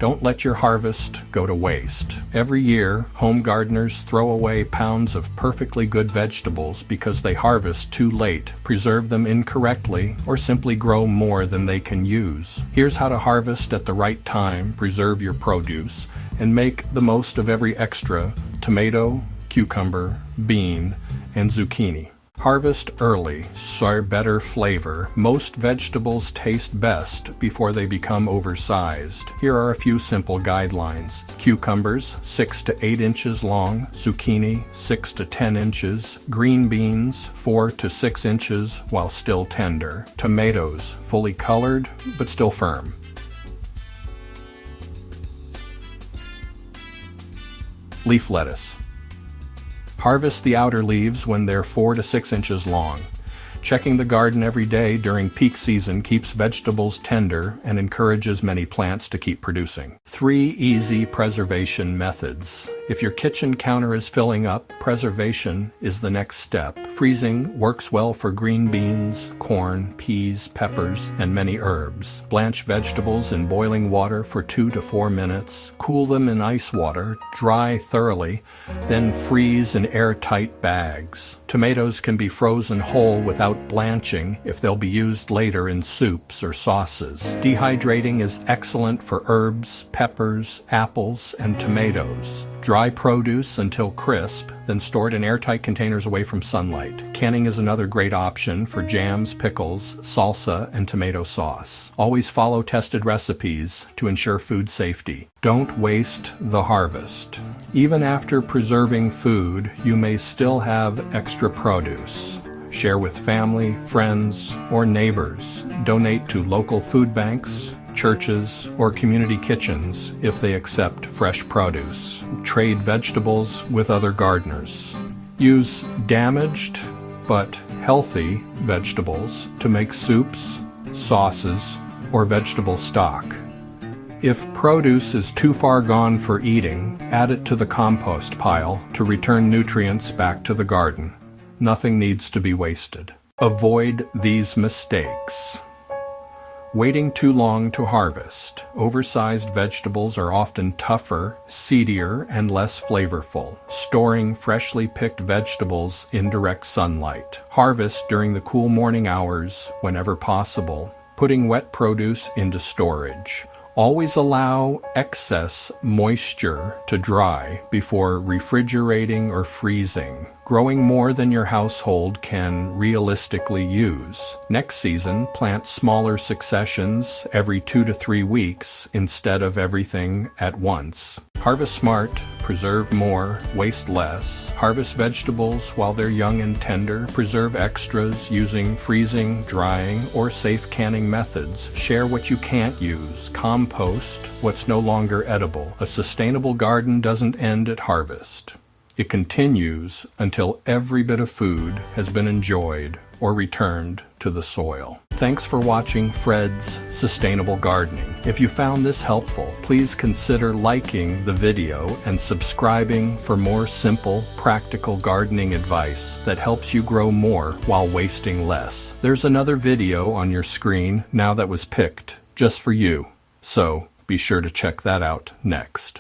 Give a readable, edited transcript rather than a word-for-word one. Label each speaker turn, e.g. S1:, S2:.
S1: Don't let your harvest go to waste. Every year, home gardeners throw away pounds of perfectly good vegetables because they harvest too late, preserve them incorrectly, or simply grow more than they can use. Here's how to harvest at the right time, preserve your produce, and make the most of every extra tomato, cucumber, bean, and zucchini. Harvest early, for better flavor. Most vegetables taste best before they become oversized. Here are a few simple guidelines. Cucumbers, 6 to 8 inches long. Zucchini, 6 to 10 inches. Green beans, 4 to 6 inches while still tender. Tomatoes, fully colored but still firm. Leaf lettuce. Harvest the outer leaves when they're 4 to 6 inches long. Checking the garden every day during peak season keeps vegetables tender and encourages many plants to keep producing. 3 easy preservation methods. If your kitchen counter is filling up, preservation is the next step. Freezing works well for green beans, corn, peas, peppers, and many herbs. Blanch vegetables in boiling water for 2 to 4 minutes. Cool them in ice water, dry thoroughly, then freeze in airtight bags. Tomatoes can be frozen whole without blanching if they'll be used later in soups or sauces. Dehydrating is excellent for herbs, peppers, apples, and tomatoes. Dry produce until crisp, then stored in airtight containers away from sunlight. Canning is another great option for jams, pickles, salsa, and tomato sauce. Always follow tested recipes to ensure food safety. Don't waste the harvest. Even after preserving food, you may still have extra produce. Share with family, friends, or neighbors. Donate to local food banks, churches, or community kitchens if they accept fresh produce. Trade vegetables with other gardeners. Use damaged but healthy vegetables to make soups, sauces, or vegetable stock. If produce is too far gone for eating, add it to the compost pile to return nutrients back to the garden. Nothing needs to be wasted. Avoid these mistakes. Waiting too long to harvest. Oversized vegetables are often tougher, seedier, and less flavorful. Storing freshly picked vegetables in direct sunlight. Harvest during the cool morning hours whenever possible. Putting wet produce into storage. Always allow excess moisture to dry before refrigerating or freezing. Growing more than your household can realistically use. Next season, plant smaller successions every 2 to 3 weeks instead of everything at once. Harvest smart, preserve more, waste less. Harvest vegetables while they're young and tender. Preserve extras using freezing, drying, or safe canning methods. Share what you can't use. Compost what's no longer edible. A sustainable garden doesn't end at harvest. It continues until every bit of food has been enjoyed or returned to the soil. Thanks for watching Fred's Sustainable Gardening. If you found this helpful, please consider liking the video and subscribing for more simple, practical gardening advice that helps you grow more while wasting less. There's another video on your screen now that was picked just for you, so be sure to check that out next.